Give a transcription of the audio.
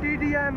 TDM